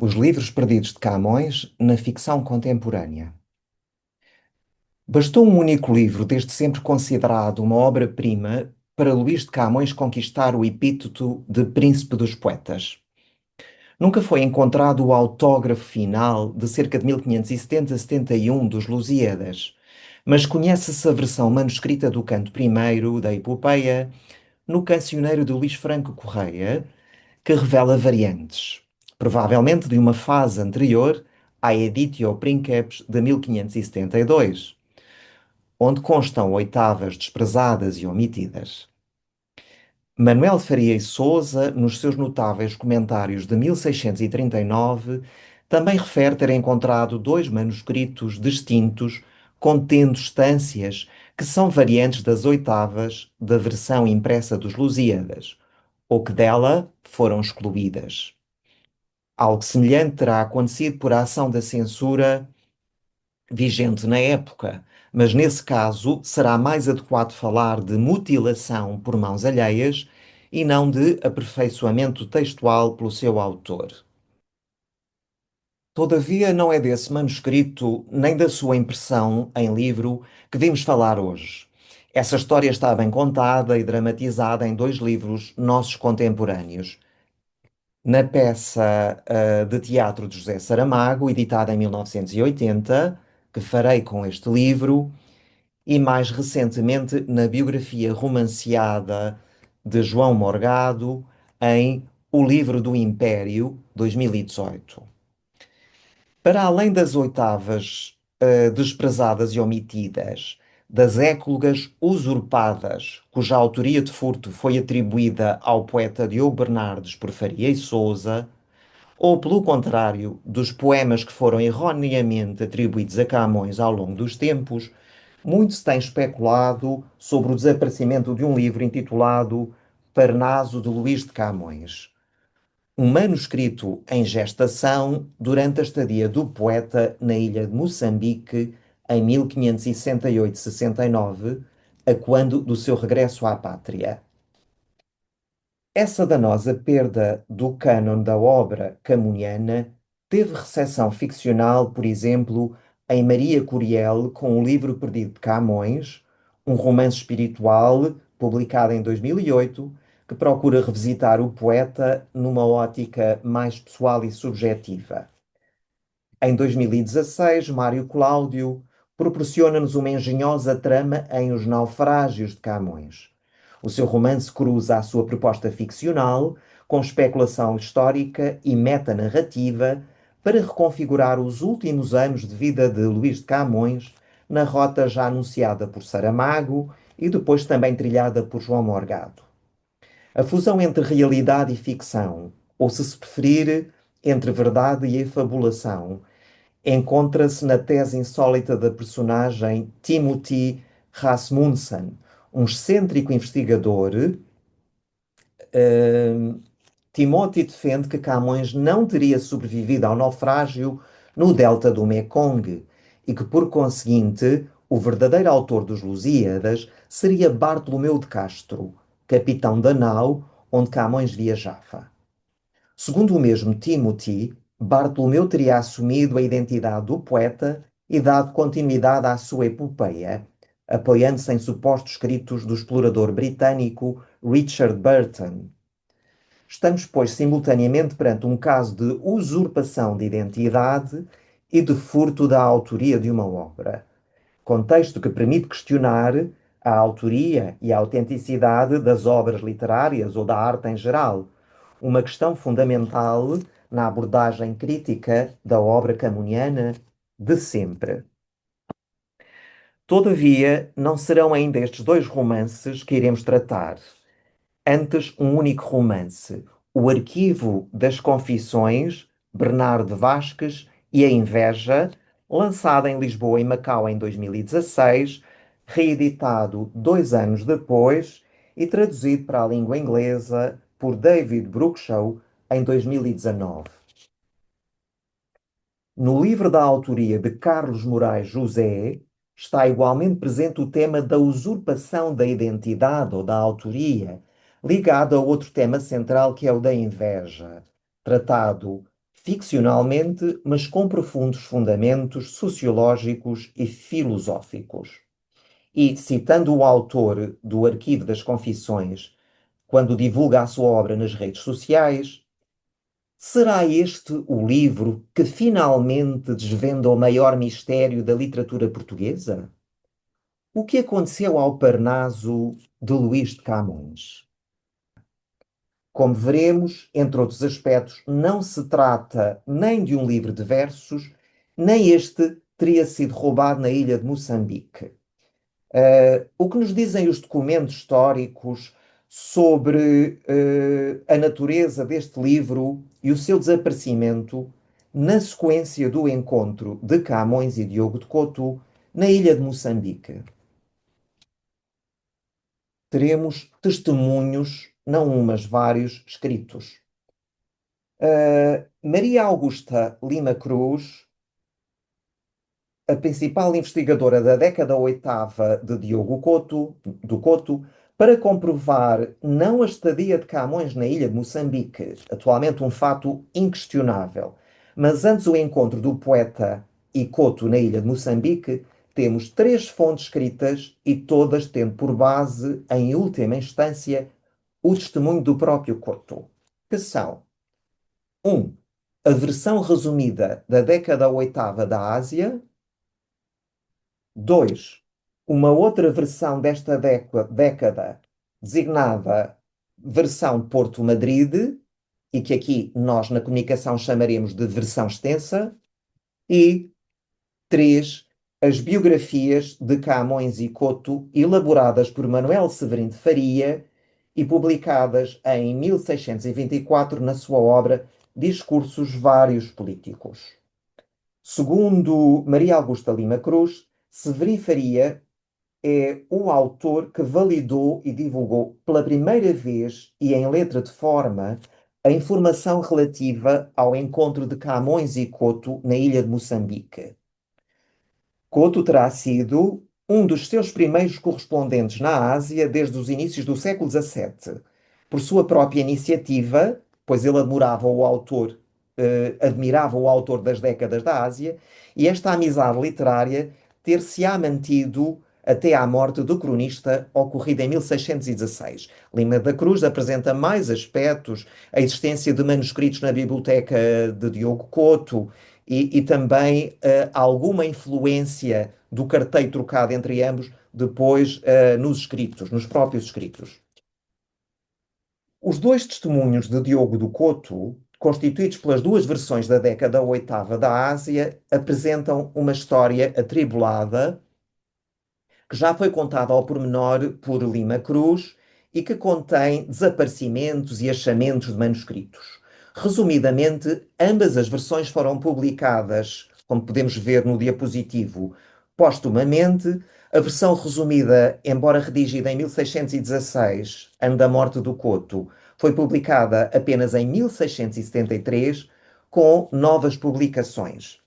Os livros perdidos de Camões na ficção contemporânea. Bastou um único livro, desde sempre considerado uma obra-prima, para Luís de Camões conquistar o epíteto de Príncipe dos Poetas. Nunca foi encontrado o autógrafo final de cerca de 1570-71 dos Lusíadas, mas conhece-se a versão manuscrita do canto primeiro da epopeia no cancioneiro de Luís Franco Correia, que revela variantes, provavelmente de uma fase anterior à Editio Princeps de 1572, onde constam oitavas desprezadas e omitidas. Manuel Faria e Sousa, nos seus notáveis comentários de 1639, também refere ter encontrado dois manuscritos distintos contendo estâncias que são variantes das oitavas da versão impressa dos Lusíadas, ou que dela foram excluídas. Algo semelhante terá acontecido por ação da censura vigente na época, mas nesse caso será mais adequado falar de mutilação por mãos alheias e não de aperfeiçoamento textual pelo seu autor. Todavia, não é desse manuscrito nem da sua impressão em livro que vimos falar hoje. Essa história está bem contada e dramatizada em dois livros nossos contemporâneos. Na peça de teatro de José Saramago, editada em 1980, que farei com este livro, e mais recentemente na biografia romanceada de João Morgado em O Livro do Império, 2018. Para além das oitavas desprezadas e omitidas, das éclogas usurpadas, cuja autoria de furto foi atribuída ao poeta Diogo Bernardes por Faria e Sousa, ou, pelo contrário, dos poemas que foram erroneamente atribuídos a Camões ao longo dos tempos, muito se tem especulado sobre o desaparecimento de um livro intitulado Parnaso de Luís de Camões, um manuscrito em gestação durante a estadia do poeta na ilha de Moçambique em 1568-69, a quando do seu regresso à pátria. Essa danosa perda do cânon da obra camuniana teve recepção ficcional, por exemplo, em Maria Curiel com O Livro Perdido de Camões, um romance espiritual publicado em 2008 que procura revisitar o poeta numa ótica mais pessoal e subjetiva. Em 2016, Mário Cláudio proporciona-nos uma engenhosa trama em Os Naufrágios de Camões. O seu romance cruza a sua proposta ficcional com especulação histórica e metanarrativa para reconfigurar os últimos anos de vida de Luís de Camões na rota já anunciada por Saramago e depois também trilhada por João Morgado. A fusão entre realidade e ficção, ou se preferir, entre verdade e efabulação, encontra-se na tese insólita da personagem Timothy Rasmussen, um excêntrico investigador. Timothy defende que Camões não teria sobrevivido ao naufrágio no delta do Mekong e que, por conseguinte, o verdadeiro autor dos Lusíadas seria Bartolomeu de Castro, capitão da nau onde Camões viajava. Segundo o mesmo Timothy, Bartolomeu teria assumido a identidade do poeta e dado continuidade à sua epopeia, apoiando-se em supostos escritos do explorador britânico Richard Burton. Estamos, pois, simultaneamente perante um caso de usurpação de identidade e de furto da autoria de uma obra. Contexto que permite questionar a autoria e a autenticidade das obras literárias ou da arte em geral, uma questão fundamental na abordagem crítica da obra camuniana de sempre. Todavia, não serão ainda estes dois romances que iremos tratar. Antes, um único romance, O Arquivo das Confissões, Bernardo Vasques e a Inveja, lançado em Lisboa e Macau em 2016, reeditado 2 anos depois e traduzido para a língua inglesa por David Brookshaw em 2019. No livro da autoria de Carlos Moraes José, está igualmente presente o tema da usurpação da identidade ou da autoria, ligado a outro tema central que é o da inveja, tratado ficcionalmente, mas com profundos fundamentos sociológicos e filosóficos. E, citando o autor do Arquivo das Confissões, quando divulga a sua obra nas redes sociais, será este o livro que finalmente desvenda o maior mistério da literatura portuguesa? O que aconteceu ao Parnaso de Luís de Camões? Como veremos, entre outros aspectos, não se trata nem de um livro de versos, nem este teria sido roubado na ilha de Moçambique. O que nos dizem os documentos históricos sobre a natureza deste livro e o seu desaparecimento na sequência do encontro de Camões e Diogo de Coto na ilha de Moçambique? Teremos testemunhos, não um, mas vários, escritos. Maria Augusta Lima Cruz, a principal investigadora da década oitava de Diogo Couto, do Couto, para comprovar não a estadia de Camões na ilha de Moçambique, atualmente um fato inquestionável, mas antes o encontro do poeta e Couto na ilha de Moçambique, temos três fontes escritas e todas tendo por base, em última instância, o testemunho do próprio Couto, que são 1. A versão resumida da década oitava da Ásia. 2. Uma outra versão desta década, designada versão Porto-Madrid, e que aqui nós na comunicação chamaremos de versão extensa. E 3. As biografias de Camões e Couto, elaboradas por Manuel Severino de Faria e publicadas em 1624 na sua obra Discursos Vários Políticos. Segundo Maria Augusta Lima Cruz, Severino Faria é o autor que validou e divulgou pela primeira vez e em letra de forma a informação relativa ao encontro de Camões e Couto na ilha de Moçambique. Couto terá sido um dos seus primeiros correspondentes na Ásia desde os inícios do século XVII. Por sua própria iniciativa, pois ele admirava o autor das décadas da Ásia, e esta amizade literária ter-se-á mantido até à morte do cronista, ocorrida em 1616. Lima da Cruz apresenta mais aspectos, a existência de manuscritos na biblioteca de Diogo Couto, e também alguma influência do carteio trocado entre ambos depois nos escritos, nos próprios escritos. Os dois testemunhos de Diogo do Couto, constituídos pelas duas versões da década oitava da Ásia, apresentam uma história atribulada que já foi contada ao pormenor por Lima Cruz e que contém desaparecimentos e achamentos de manuscritos. Resumidamente, ambas as versões foram publicadas, como podemos ver no diapositivo, póstumamente. A versão resumida, embora redigida em 1616, ano da morte do Couto, foi publicada apenas em 1673, com novas publicações.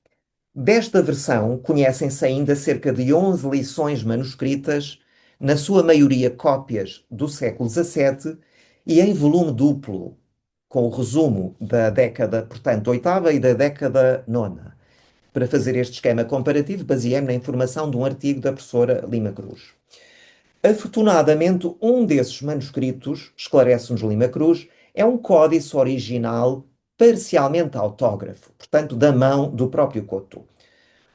Desta versão, conhecem-se ainda cerca de 11 lições manuscritas, na sua maioria cópias do século XVII, e em volume duplo, com o resumo da década, portanto, oitava e da década nona. Para fazer este esquema comparativo, baseei-me na informação de um artigo da professora Lima Cruz. Afortunadamente, um desses manuscritos, esclarece-nos Lima Cruz, é um códice original parcialmente autógrafo, portanto, da mão do próprio Couto,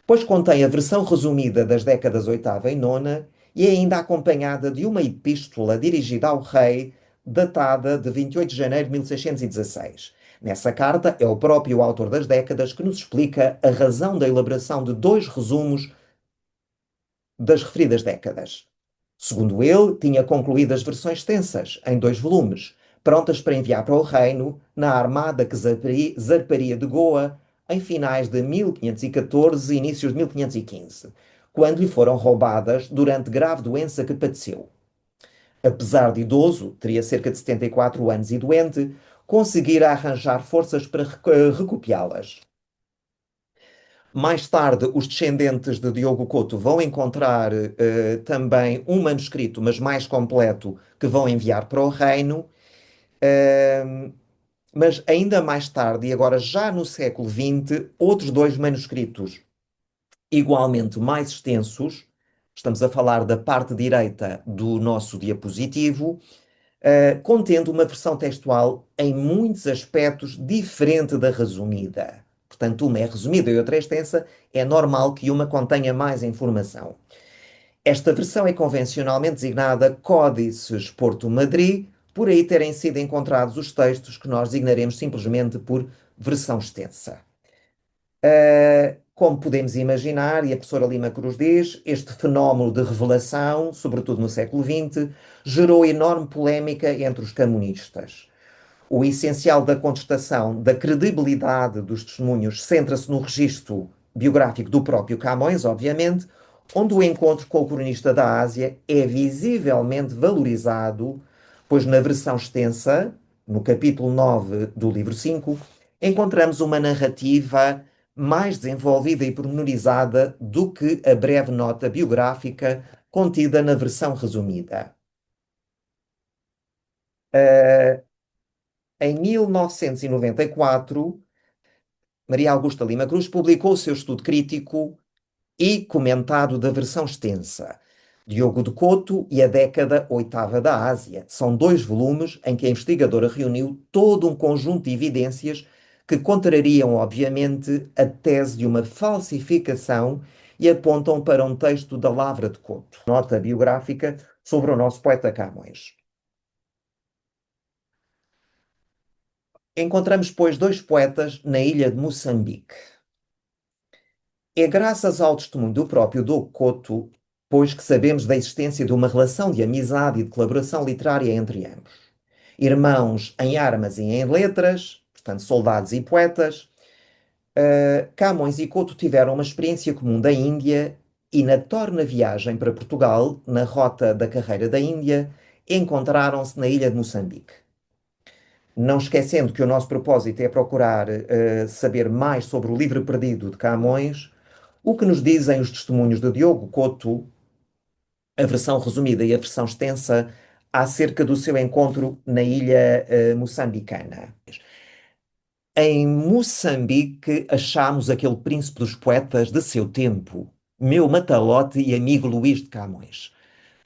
pois contém a versão resumida das décadas oitava e nona e é ainda acompanhada de uma epístola dirigida ao rei, datada de 28 de janeiro de 1616. Nessa carta, é o próprio autor das décadas que nos explica a razão da elaboração de dois resumos das referidas décadas. Segundo ele, tinha concluído as versões extensas, em dois volumes, prontas para enviar para o reino, na armada que zarparia de Goa em finais de 1514 e inícios de 1515, quando lhe foram roubadas durante grave doença que padeceu. Apesar de idoso, teria cerca de 74 anos e doente, conseguira arranjar forças para recopiá-las. Mais tarde, os descendentes de Diogo Couto vão encontrar também um manuscrito, mas mais completo, que vão enviar para o reino. Mas ainda mais tarde, e agora já no século XX, outros dois manuscritos igualmente mais extensos, estamos a falar da parte direita do nosso diapositivo, contendo uma versão textual em muitos aspectos diferente da resumida. Portanto, uma é resumida e outra é extensa, é normal que uma contenha mais informação. Esta versão é convencionalmente designada Códices Porto Madrid, por aí terem sido encontrados os textos que nós designaremos simplesmente por versão extensa. Como podemos imaginar, e a professora Lima Cruz diz, este fenómeno de revelação, sobretudo no século XX, gerou enorme polémica entre os camonistas. O essencial da contestação da credibilidade dos testemunhos centra-se no registro biográfico do próprio Camões, obviamente, onde o encontro com o cronista da Ásia é visivelmente valorizado, pois na versão extensa, no capítulo 9 do livro 5, encontramos uma narrativa mais desenvolvida e pormenorizada do que a breve nota biográfica contida na versão resumida. Em 1994, Maria Augusta Lima Cruz publicou o seu estudo crítico e comentado da versão extensa, Diogo de Couto e a década oitava da Ásia. São dois volumes em que a investigadora reuniu todo um conjunto de evidências que contrariam, obviamente, a tese de uma falsificação e apontam para um texto da Lavra de Couto, nota biográfica sobre o nosso poeta Camões. Encontramos, pois, dois poetas na ilha de Moçambique. É graças ao testemunho do próprio Diogo Couto, pois que sabemos da existência de uma relação de amizade e de colaboração literária entre ambos. Irmãos em armas e em letras, portanto, soldados e poetas, Camões e Couto tiveram uma experiência comum da Índia e, na torna viagem para Portugal, na rota da carreira da Índia, encontraram-se na ilha de Moçambique. Não esquecendo que o nosso propósito é procurar saber mais sobre o livro perdido de Camões, o que nos dizem os testemunhos de Diogo Couto, a versão resumida e a versão extensa, acerca do seu encontro na ilha moçambicana. Em Moçambique achamos aquele príncipe dos poetas de seu tempo, meu matalote e amigo Luís de Camões,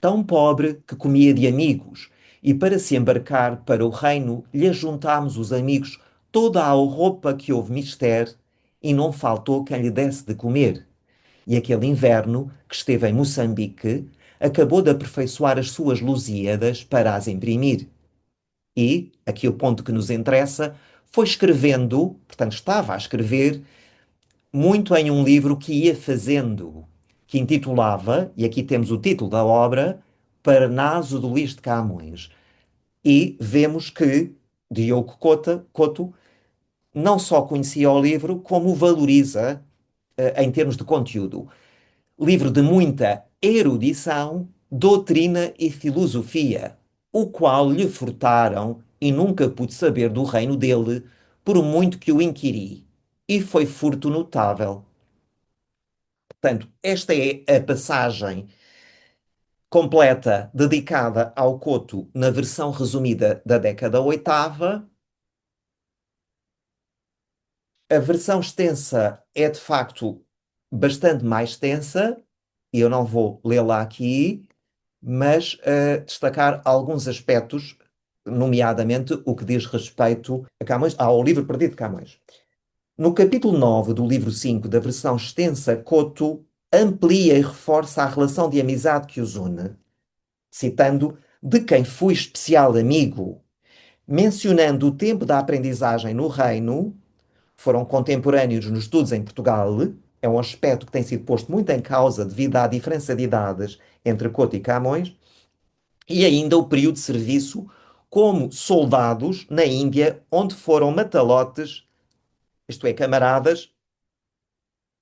tão pobre que comia de amigos, e para se embarcar para o reino lhe juntámos os amigos toda a roupa que houve mister, e não faltou quem lhe desse de comer. E aquele inverno que esteve em Moçambique acabou de aperfeiçoar as suas Lusíadas para as imprimir. E, aqui o ponto que nos interessa, foi escrevendo, portanto estava a escrever, muito em um livro que ia fazendo, que intitulava, e aqui temos o título da obra, Parnaso de Luís de Camões. E vemos que Diogo Couto não só conhecia o livro, como o valoriza em termos de conteúdo. Livro de muita erudição, doutrina e filosofia, o qual lhe furtaram e nunca pude saber do reino dele, por muito que o inquiri. E foi furto notável. Portanto, esta é a passagem completa dedicada ao Couto na versão resumida da década oitava. A versão extensa é de facto bastante mais extensa, e eu não vou lê-la aqui, mas destacar alguns aspectos, nomeadamente o que diz respeito a Camões, ao livro perdido de Camões. No capítulo 9 do livro 5 da versão extensa, Couto amplia e reforça a relação de amizade que os une, citando de quem fui especial amigo, mencionando o tempo da aprendizagem no reino, foram contemporâneos nos estudos em Portugal, é um aspecto que tem sido posto muito em causa devido à diferença de idades entre Couto e Camões, e ainda o período de serviço como soldados na Índia, onde foram matalotes, isto é, camaradas,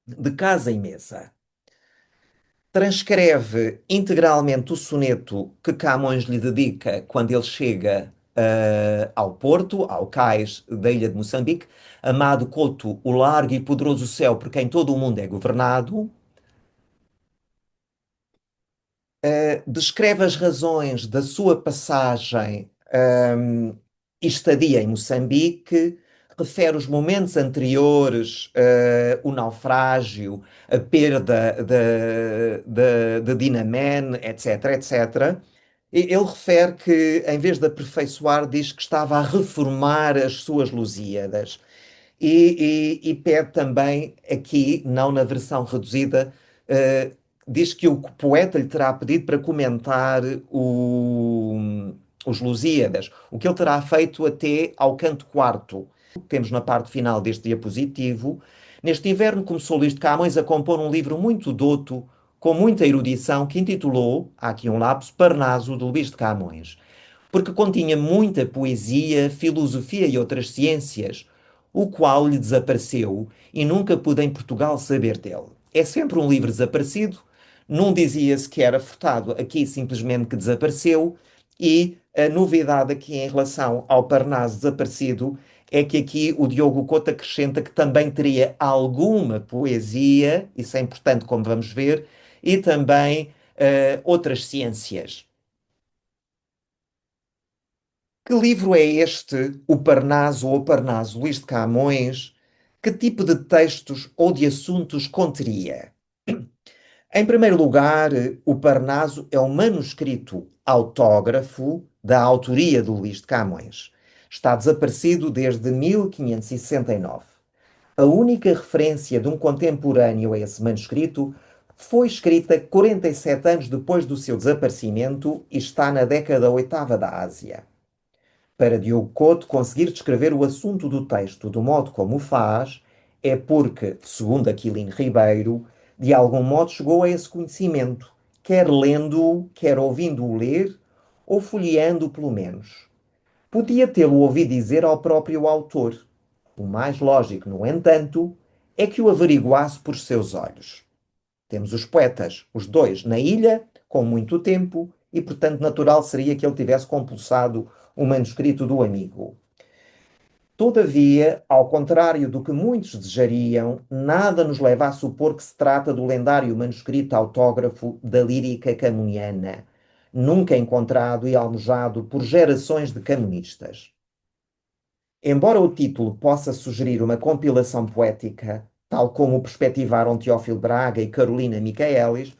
de casa e mesa. Transcreve integralmente o soneto que Camões lhe dedica quando ele chega ao Porto, ao cais da ilha de Moçambique. Amado Couto, o largo e poderoso céu por quem todo o mundo é governado. Descreve as razões da sua passagem estadia em Moçambique, refere os momentos anteriores, o naufrágio, a perda de Dinamene, etc, etc. Ele refere que, em vez de aperfeiçoar, diz que estava a reformar as suas Lusíadas. E pede também, aqui, não na versão reduzida, eh, diz que o poeta lhe terá pedido para comentar os Lusíadas, o que ele terá feito até ao canto quarto. Temos na parte final deste diapositivo. Neste inverno começou Luís de Camões a compor um livro muito douto, com muita erudição, que intitulou, há aqui um lapso, Parnaso de Luís de Camões, porque continha muita poesia, filosofia e outras ciências, o qual lhe desapareceu e nunca pude em Portugal saber dele. É sempre um livro desaparecido, não dizia-se que era furtado, aqui simplesmente que desapareceu, e a novidade aqui em relação ao Parnaso desaparecido é que aqui o Diogo Couto acrescenta que também teria alguma poesia, isso é importante como vamos ver, e também outras ciências. Que livro é este, O Parnaso ou Parnaso, Luís de Camões? Que tipo de textos ou de assuntos conteria? Em primeiro lugar, o Parnaso é um manuscrito autógrafo da autoria de Luís de Camões. Está desaparecido desde 1569. A única referência de um contemporâneo a esse manuscrito foi escrita 47 anos depois do seu desaparecimento e está na década oitava da Ásia. Para Diogo Couto conseguir descrever o assunto do texto do modo como o faz, é porque, segundo Aquilino Ribeiro, de algum modo chegou a esse conhecimento, quer lendo-o, quer ouvindo-o ler, ou folheando pelo menos. Podia tê-lo ouvido dizer ao próprio autor. O mais lógico, no entanto, é que o averiguasse por seus olhos. Temos os poetas, os dois, na ilha, com muito tempo, e portanto natural seria que ele tivesse compulsado o manuscrito do amigo. Todavia, ao contrário do que muitos desejariam, nada nos leva a supor que se trata do lendário manuscrito autógrafo da lírica camuniana, nunca encontrado e almojado por gerações de camonistas. Embora o título possa sugerir uma compilação poética, tal como o perspectivaram Teófilo Braga e Carolina Michaelis,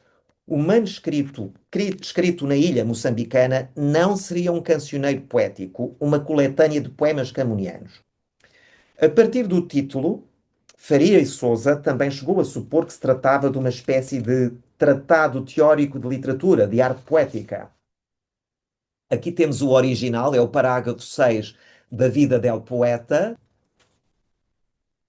o manuscrito escrito na ilha moçambicana não seria um cancioneiro poético, uma coletânea de poemas camunianos. A partir do título, Faria e Sousa também chegou a supor que se tratava de uma espécie de tratado teórico de literatura, de arte poética. Aqui temos o original, é o parágrafo 6 da Vida del Poeta.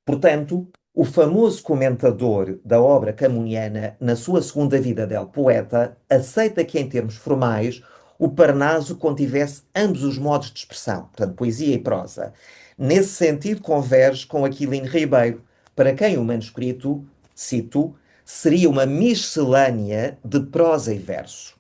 Portanto, o famoso comentador da obra camuniana, na sua segunda vida del poeta, aceita que, em termos formais, o Parnaso contivesse ambos os modos de expressão, portanto, poesia e prosa. Nesse sentido, converge com Aquilino Ribeiro, para quem o manuscrito, cito, seria uma miscelânea de prosa e verso,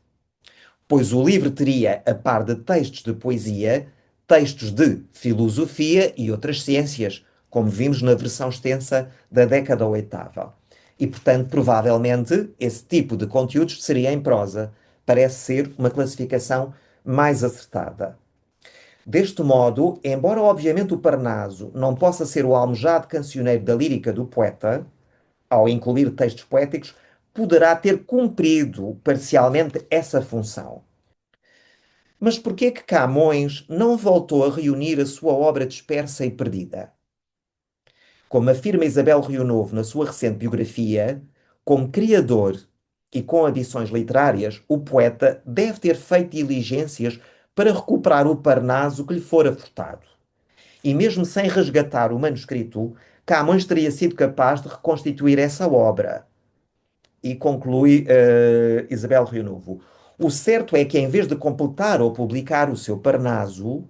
pois o livro teria, a par de textos de poesia, textos de filosofia e outras ciências, como vimos na versão extensa da década oitava. E, portanto, provavelmente, esse tipo de conteúdos seria em prosa. Parece ser uma classificação mais acertada. Deste modo, embora obviamente o Parnaso não possa ser o almejado cancioneiro da lírica do poeta, ao incluir textos poéticos, poderá ter cumprido parcialmente essa função. Mas por que é que Camões não voltou a reunir a sua obra dispersa e perdida? Como afirma Isabel Rio Novo na sua recente biografia, como criador e com ambições literárias, o poeta deve ter feito diligências para recuperar o Parnaso que lhe fora furtado. E mesmo sem resgatar o manuscrito, Camões teria sido capaz de reconstituir essa obra. E conclui Isabel Rio Novo. O certo é que, em vez de completar ou publicar o seu Parnaso,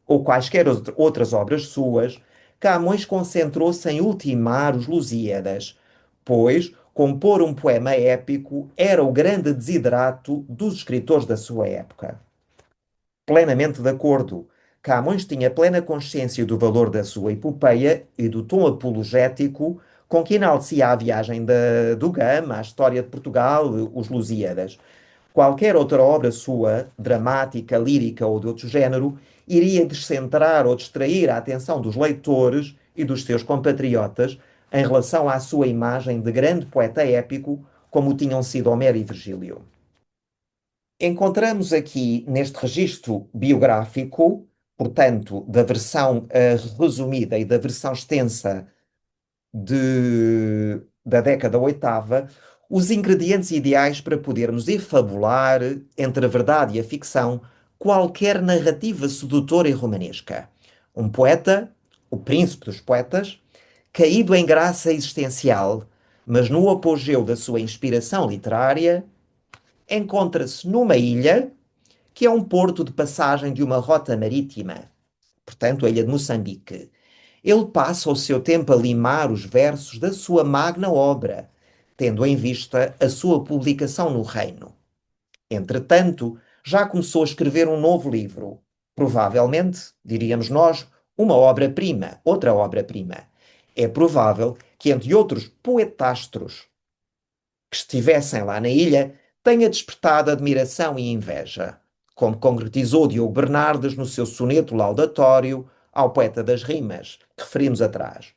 ou quaisquer outras obras suas, Camões concentrou-se em ultimar os Lusíadas, pois compor um poema épico era o grande desiderato dos escritores da sua época. Plenamente de acordo, Camões tinha plena consciência do valor da sua epopeia e do tom apologético com que enaltecia a viagem do Gama, a história de Portugal, os Lusíadas. Qualquer outra obra sua, dramática, lírica ou de outro género, iria descentrar ou distrair a atenção dos leitores e dos seus compatriotas em relação à sua imagem de grande poeta épico, como tinham sido Homero e Virgílio. Encontramos aqui, neste registro biográfico, portanto, da versão resumida e da versão extensa da década oitava, os ingredientes ideais para podermos efabular entre a verdade e a ficção qualquer narrativa sedutora e romanesca. Um poeta, o príncipe dos poetas, caído em graça existencial, mas no apogeu da sua inspiração literária, encontra-se numa ilha que é um porto de passagem de uma rota marítima, portanto, a ilha de Moçambique. Ele passa o seu tempo a limar os versos da sua magna obra, tendo em vista a sua publicação no Reino. Entretanto, já começou a escrever um novo livro, provavelmente, diríamos nós, uma obra-prima, outra obra-prima. É provável que, entre outros poetastros que estivessem lá na ilha, tenha despertado admiração e inveja, como concretizou Diogo Bernardes no seu soneto laudatório ao poeta das rimas, que referimos atrás.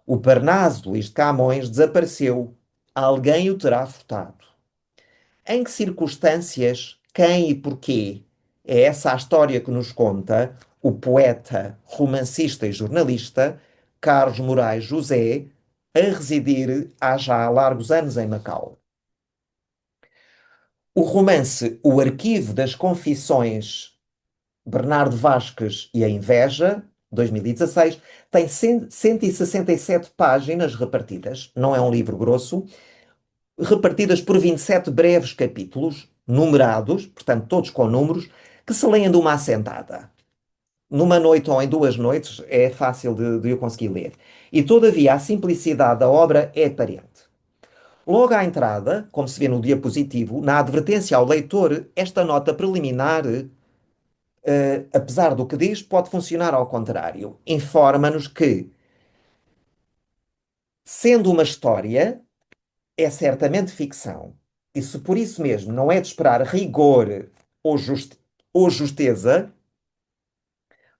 O Parnaso de Luís de Camões desapareceu. Alguém o terá furtado. Em que circunstâncias, quem e porquê? É essa a história que nos conta o poeta, romancista e jornalista Carlos Moraes José, a residir há já largos anos em Macau. O romance O Arquivo das Confissões, Bernardo Vasques e a Inveja, 2016, tem 167 páginas repartidas, não é um livro grosso, repartidas por 27 breves capítulos, numerados, portanto todos com números, que se leem de uma assentada. Numa noite ou em duas noites é fácil de eu conseguir ler. E todavia a simplicidade da obra é aparente. Logo à entrada, como se vê no diapositivo, na advertência ao leitor, esta nota preliminar, apesar do que diz, pode funcionar ao contrário. Informa-nos que, sendo uma história, é certamente ficção. E se por isso mesmo não é de esperar rigor ou, ou justeza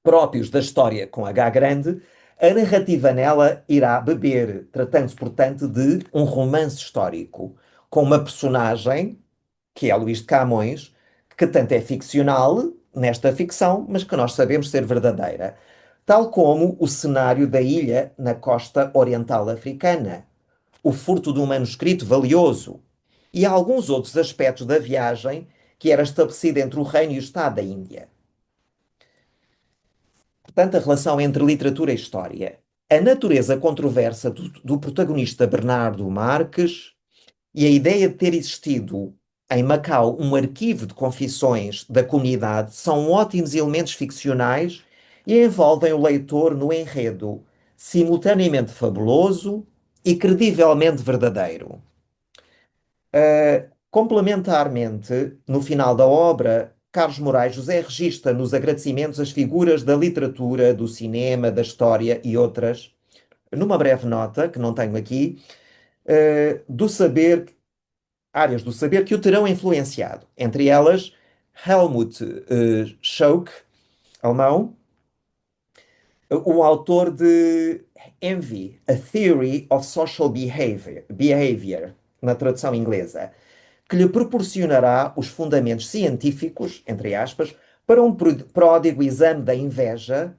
próprios da história com H grande, a narrativa nela irá beber, tratando-se, portanto, de um romance histórico, com uma personagem, que é Luís de Camões, que tanto é ficcional nesta ficção, mas que nós sabemos ser verdadeira. Tal como o cenário da ilha na costa oriental africana, o furto de um manuscrito valioso e alguns outros aspectos da viagem que era estabelecida entre o Reino e o Estado da Índia. Portanto, a relação entre literatura e história. A natureza controversa do protagonista Bernardo Marques e a ideia de ter existido em Macau um arquivo de confissões da comunidade são ótimos elementos ficcionais e envolvem o leitor no enredo, simultaneamente fabuloso e credivelmente verdadeiro. Complementarmente, no final da obra, Carlos Moraes José registra nos agradecimentos as figuras da literatura, do cinema, da história e outras, numa breve nota, que não tenho aqui, do saber, áreas do saber que o terão influenciado. Entre elas, Helmut Schauck, alemão, o autor de Envy, A Theory of Social Behavior, na tradução inglesa, que lhe proporcionará os fundamentos científicos, entre aspas, para um pródigo exame da inveja,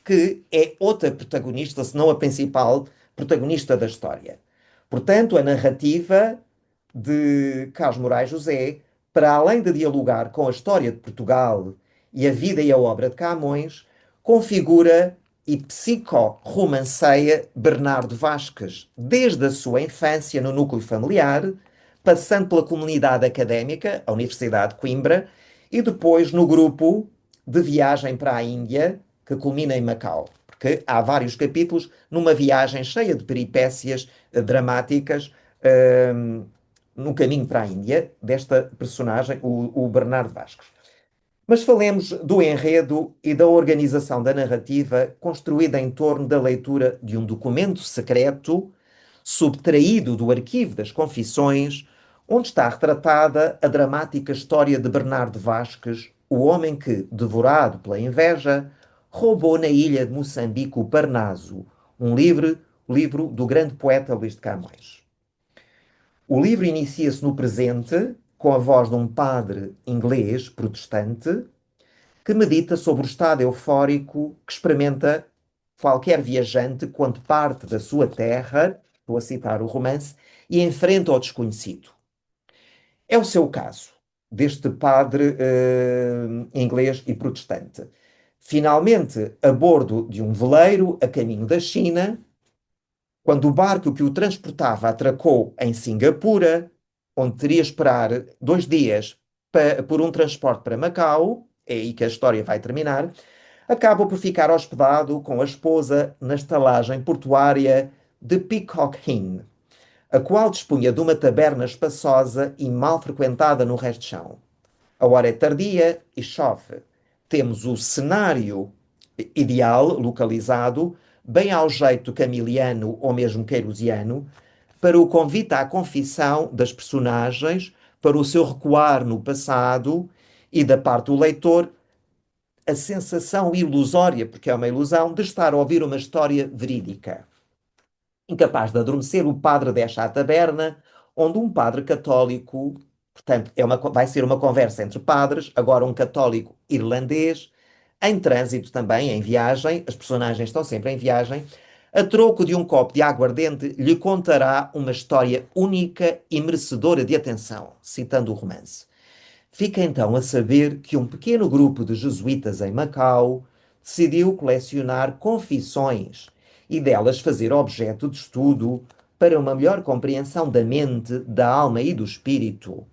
que é outra protagonista, se não a principal protagonista da história. Portanto, a narrativa de Carlos Moraes José, para além de dialogar com a história de Portugal e a vida e a obra de Camões, configura e psico-romanceia Bernardo Vasques, desde a sua infância no núcleo familiar, passando pela comunidade académica, a Universidade de Coimbra, e depois no grupo de viagem para a Índia, que culmina em Macau. Porque há vários capítulos numa viagem cheia de peripécias dramáticas no caminho para a Índia, desta personagem, o Bernardo Vasques. Mas falemos do enredo e da organização da narrativa construída em torno da leitura de um documento secreto subtraído do arquivo das confissões, onde está retratada a dramática história de Bernardo Vasques, o homem que, devorado pela inveja, roubou na ilha de Moçambique o Parnaso, um livro do grande poeta Luís de Camões. O livro inicia-se no presente, com a voz de um padre inglês protestante que medita sobre o estado eufórico que experimenta qualquer viajante quando parte da sua terra, estou a citar o romance, e enfrenta o desconhecido. É o seu caso, deste padre inglês e protestante. Finalmente, a bordo de um veleiro a caminho da China, quando o barco que o transportava atracou em Singapura, onde teria de esperar 2 dias por um transporte para Macau, é aí que a história vai terminar, acaba por ficar hospedado com a esposa na estalagem portuária de Peacock Inn, a qual dispunha de uma taberna espaçosa e mal frequentada no resto de chão. A hora é tardia e chove. Temos o cenário ideal, localizado, bem ao jeito camiliano ou mesmo queirosiano, para o convite à confissão das personagens, para o seu recuar no passado e, da parte do leitor, a sensação ilusória, porque é uma ilusão, de estar a ouvir uma história verídica. Incapaz de adormecer, o padre deixa a taberna, onde um padre católico, portanto, vai ser uma conversa entre padres, agora um católico irlandês, em trânsito também, em viagem, as personagens estão sempre em viagem, a troco de um copo de aguardente, lhe contará uma história única e merecedora de atenção, citando o romance. Fica então a saber que um pequeno grupo de jesuítas em Macau decidiu colecionar confissões e delas fazer objeto de estudo para uma melhor compreensão da mente, da alma e do espírito,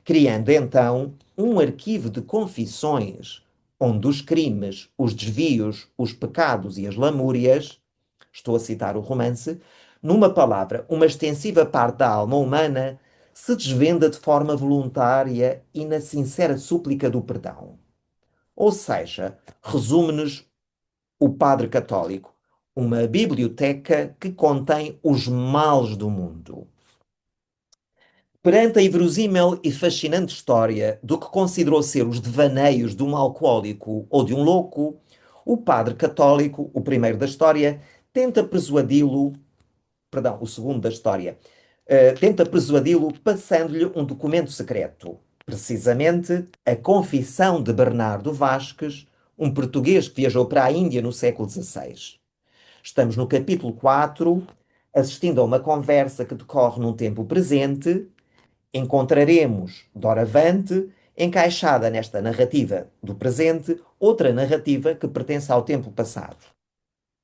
criando então um arquivo de confissões onde os crimes, os desvios, os pecados e as lamúrias, estou a citar o romance, numa palavra, uma extensiva parte da alma humana se desvenda de forma voluntária e na sincera súplica do perdão. Ou seja, resume-nos o Padre Católico, uma biblioteca que contém os males do mundo. Perante a inverosímil e fascinante história do que considerou ser os devaneios de um alcoólico ou de um louco, o Padre Católico, o primeiro da história, tenta persuadi-lo, perdão, o segundo da história, tenta persuadi-lo passando-lhe um documento secreto, precisamente a Confissão de Bernardo Vasques, um português que viajou para a Índia no século XVI. Estamos no capítulo 4, assistindo a uma conversa que decorre num tempo presente. Encontraremos, doravante, encaixada nesta narrativa do presente, outra narrativa que pertence ao tempo passado.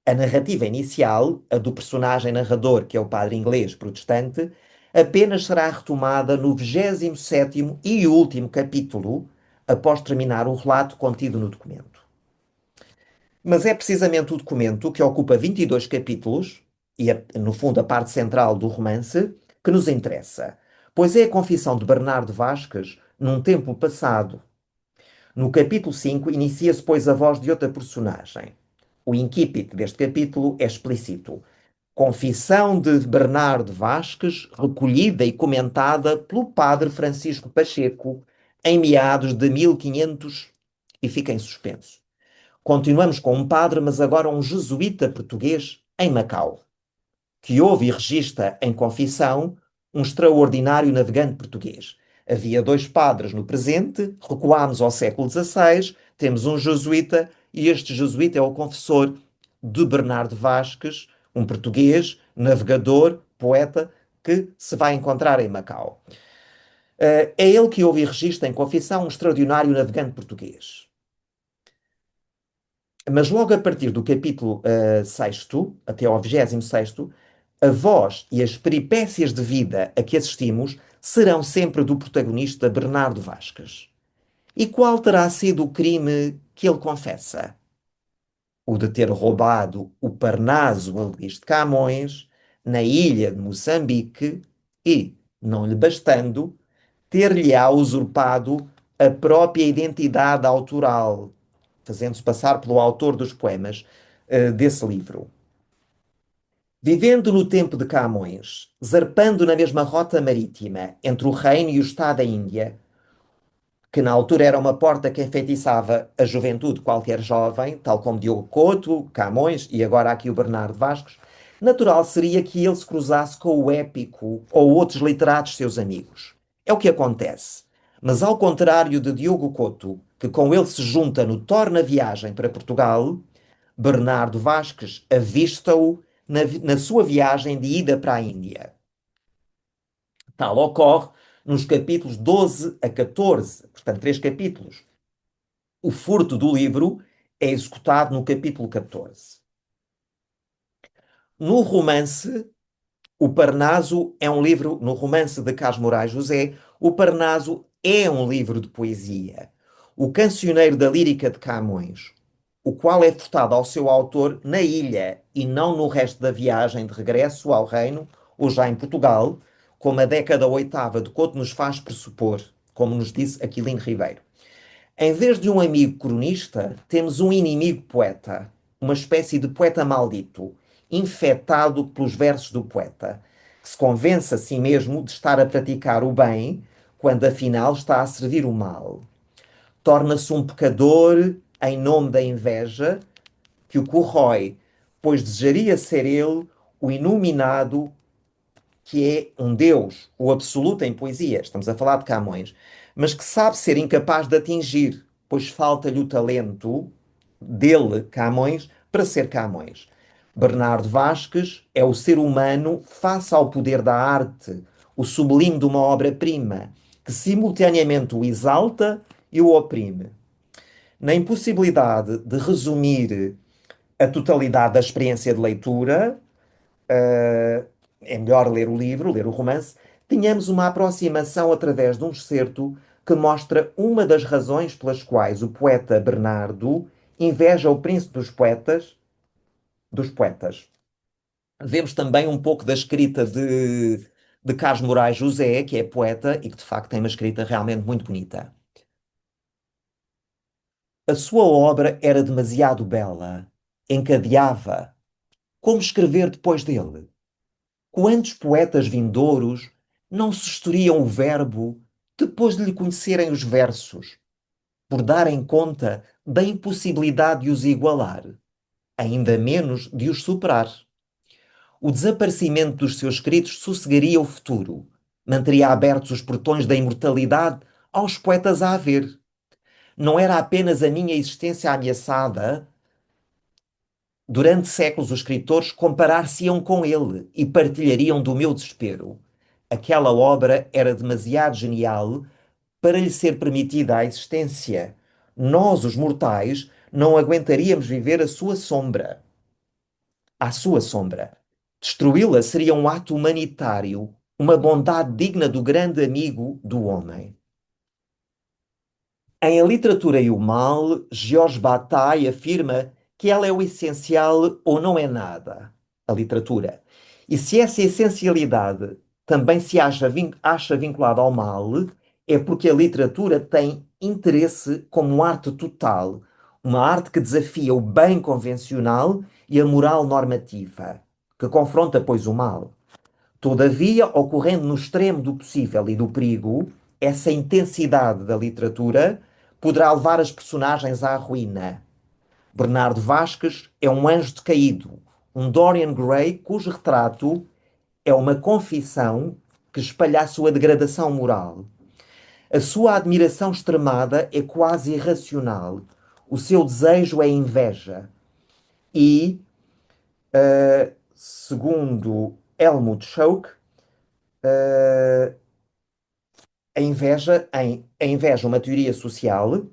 A narrativa inicial, a do personagem narrador, que é o padre inglês protestante, apenas será retomada no 27º e último capítulo, após terminar o relato contido no documento. Mas é precisamente o documento, que ocupa 22 capítulos, e é, no fundo, a parte central do romance, que nos interessa, pois é a confissão de Bernardo Vasques num tempo passado. No capítulo 5 inicia-se, pois, a voz de outra personagem. O incipit deste capítulo é explícito. Confissão de Bernardo Vasques, recolhida e comentada pelo padre Francisco Pacheco em meados de 1500 e fica em suspenso. Continuamos com um padre, mas agora um jesuíta português em Macau, que ouve e registra em confissão um extraordinário navegante português. Havia 2 padres no presente, recuámos ao século XVI, temos um jesuíta, e este jesuíta é o confessor de Bernardo Vasques, um português, navegador, poeta, que se vai encontrar em Macau. É ele que ouve e registra em confissão um extraordinário navegante português. Mas logo a partir do capítulo 6º, até ao 26º, a voz e as peripécias de vida a que assistimos serão sempre do protagonista Bernardo Vasques. E qual terá sido o crime que ele confessa? O de ter roubado o Parnaso a Luís de Camões na ilha de Moçambique e, não lhe bastando, ter-lhe-á usurpado a própria identidade autoral, fazendo-se passar pelo autor dos poemas desse livro. Vivendo no tempo de Camões, zarpando na mesma rota marítima entre o reino e o estado da Índia, que na altura era uma porta que enfeitiçava a juventude de qualquer jovem, tal como Diogo Couto, Camões e agora aqui o Bernardo Vasques, natural seria que ele se cruzasse com o épico ou outros literatos seus amigos. É o que acontece. Mas ao contrário de Diogo Couto, que com ele se junta no Torna Viagem para Portugal, Bernardo Vasques avista-o na sua viagem de ida para a Índia. Tal ocorre nos capítulos 12 a 14, portanto, três capítulos. O furto do livro é executado no capítulo 14. No romance, o Parnaso é um livro, no romance de Carlos Moraes José, o Parnaso é um livro de poesia. O Cancioneiro da Lírica de Camões, o qual é furtado ao seu autor na ilha e não no resto da viagem de regresso ao reino ou já em Portugal, como a década oitava de Couto nos faz pressupor, como nos disse Aquilino Ribeiro. Em vez de um amigo cronista, temos um inimigo poeta, uma espécie de poeta maldito, infectado pelos versos do poeta, que se convence a si mesmo de estar a praticar o bem, quando afinal está a servir o mal. Torna-se um pecador em nome da inveja que o corrói, pois desejaria ser ele o iluminado que é um Deus, o absoluto em poesia, estamos a falar de Camões, mas que sabe ser incapaz de atingir, pois falta-lhe o talento dele, Camões, para ser Camões. Bernardo Vasques é o ser humano face ao poder da arte, o sublime de uma obra-prima, que simultaneamente o exalta e o oprime. Na impossibilidade de resumir a totalidade da experiência de leitura, é melhor ler o livro, ler o romance, tínhamos uma aproximação através de um excerto que mostra uma das razões pelas quais o poeta Bernardo inveja o príncipe dos poetas. Vemos também um pouco da escrita de Carlos Moraes José, que é poeta e que de facto tem uma escrita realmente muito bonita. A sua obra era demasiado bela, encadeava. Como escrever depois dele? Quantos poetas vindouros não susturiam o verbo depois de lhe conhecerem os versos, por darem conta da impossibilidade de os igualar, ainda menos de os superar? O desaparecimento dos seus escritos sossegaria o futuro, manteria abertos os portões da imortalidade aos poetas a haver. Não era apenas a minha existência ameaçada. Durante séculos, os escritores comparar-se-iam com ele e partilhariam do meu desespero. Aquela obra era demasiado genial para lhe ser permitida a existência. Nós, os mortais, não aguentaríamos viver a sua sombra. À sua sombra. Destruí-la seria um ato humanitário, uma bondade digna do grande amigo do homem. Em A Literatura e o Mal, Georges Bataille afirma que ela é o essencial ou não é nada, a literatura. E se essa essencialidade também se acha vinculada ao mal, é porque a literatura tem interesse como arte total, uma arte que desafia o bem convencional e a moral normativa, que confronta, pois, o mal. Todavia, ocorrendo no extremo do possível e do perigo, essa intensidade da literatura poderá levar as personagens à ruína. Bernardo Vasques é um anjo decaído, um Dorian Gray cujo retrato é uma confissão que espalha a sua degradação moral. A sua admiração extremada é quase irracional. O seu desejo é inveja. E, segundo Helmut Schoeck, a inveja é uma teoria social.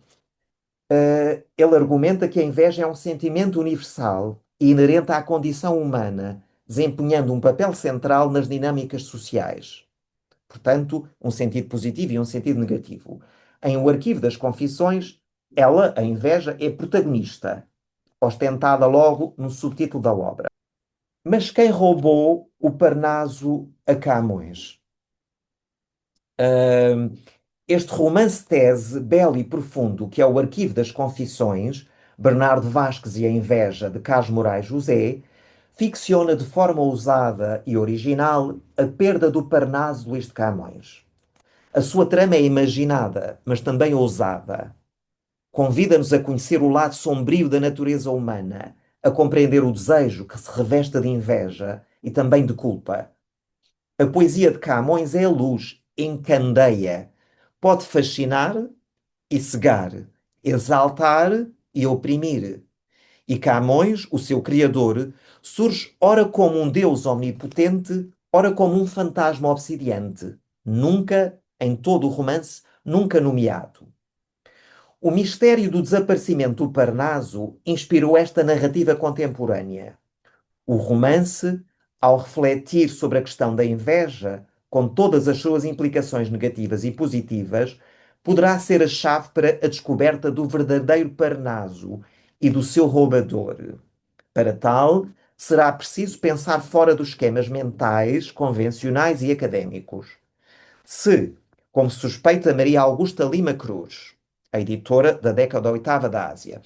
Ele argumenta que a inveja é um sentimento universal e inerente à condição humana, desempenhando um papel central nas dinâmicas sociais. Portanto, um sentido positivo e um sentido negativo. Em O Arquivo das Confissões, ela, a inveja, é protagonista, ostentada logo no subtítulo da obra. Mas quem roubou o Parnaso a Camões? Este romance-tese belo e profundo, que é o Arquivo das Confissões, Bernardo Vasques e a Inveja, de Carlos Moraes José, ficciona de forma ousada e original a perda do Parnaso de Luís de Camões. A sua trama é imaginada, mas também ousada. Convida-nos a conhecer o lado sombrio da natureza humana, a compreender o desejo que se reveste de inveja e também de culpa. A poesia de Camões é a luz, encandeia, pode fascinar e cegar, exaltar e oprimir. E Camões, o seu criador, surge ora como um deus omnipotente, ora como um fantasma obsidiante, nunca, em todo o romance, nunca nomeado. O mistério do desaparecimento do Parnaso inspirou esta narrativa contemporânea. O romance, ao refletir sobre a questão da inveja, com todas as suas implicações negativas e positivas, poderá ser a chave para a descoberta do verdadeiro Parnaso e do seu roubador. Para tal, será preciso pensar fora dos esquemas mentais, convencionais e académicos. Se, como suspeita Maria Augusta Lima Cruz, a editora da década oitava da Ásia,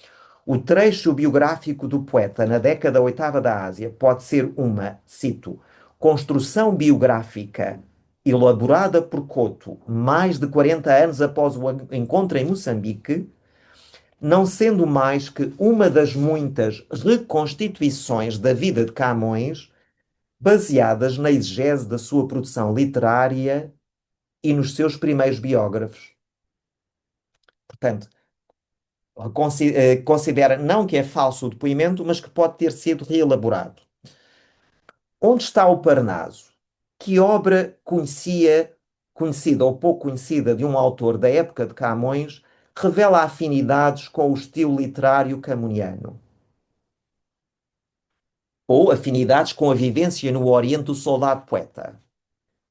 o trecho biográfico do poeta na década oitava da Ásia pode ser uma, cito, construção biográfica elaborada por Couto mais de 40 anos após o encontro em Moçambique, não sendo mais que uma das muitas reconstituições da vida de Camões, baseadas na exegese da sua produção literária e nos seus primeiros biógrafos. Portanto, considera não que é falso o depoimento, mas que pode ter sido reelaborado. Onde está o Parnaso? Que obra conhecida ou pouco conhecida de um autor da época de Camões revela afinidades com o estilo literário camoniano? Ou afinidades com a vivência no Oriente do soldado poeta?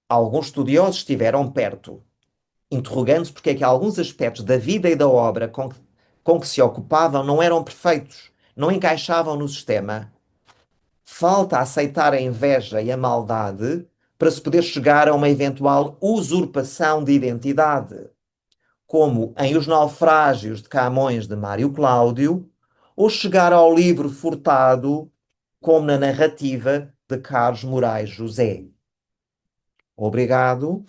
Alguns estudiosos estiveram perto, interrogando-se porque é que alguns aspectos da vida e da obra com que se ocupavam não eram perfeitos, não encaixavam no sistema. Falta aceitar a inveja e a maldade para se poder chegar a uma eventual usurpação de identidade, como em Os Naufrágios de Camões de Mário Cláudio, ou chegar ao livro Furtado, como na narrativa de Carlos Moraes José. Obrigado.